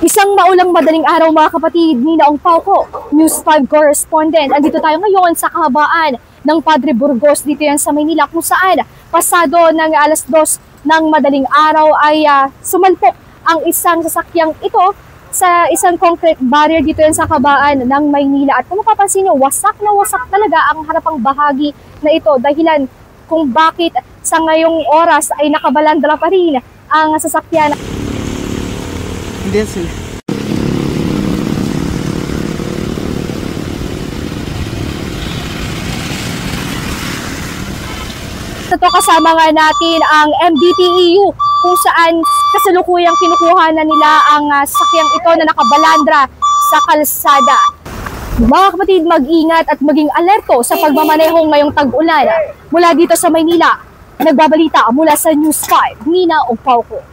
Isang maulang madaling araw mga kapatid, Nina Ongpauco, News 5 correspondent. Andito tayo ngayon sa kahabaan ng Padre Burgos, dito yan sa Maynila, kung saan pasado ng alas 2 ng madaling araw ay sumalpok ang isang sasakyang ito sa isang concrete barrier dito yan sa kahabaan ng Maynila. At kung mapapansin nyo, wasak na wasak talaga ang harapang bahagi na ito, dahilan kung bakit sa ngayong oras ay nakabalandra pa rin ang sasakyan. Hindi sila. Ito kasama nga natin ang MDPEU kung saan kasalukuyang kinukuha na nila ang sasakyang ito na nakabalandra sa kalsada. Mga kapatid, mag-ingat at maging alerto sa pagmamaneho ngayong tag-ulan. Mula dito sa Maynila, nagbabalita mula sa News 5, Nina Ongpauco.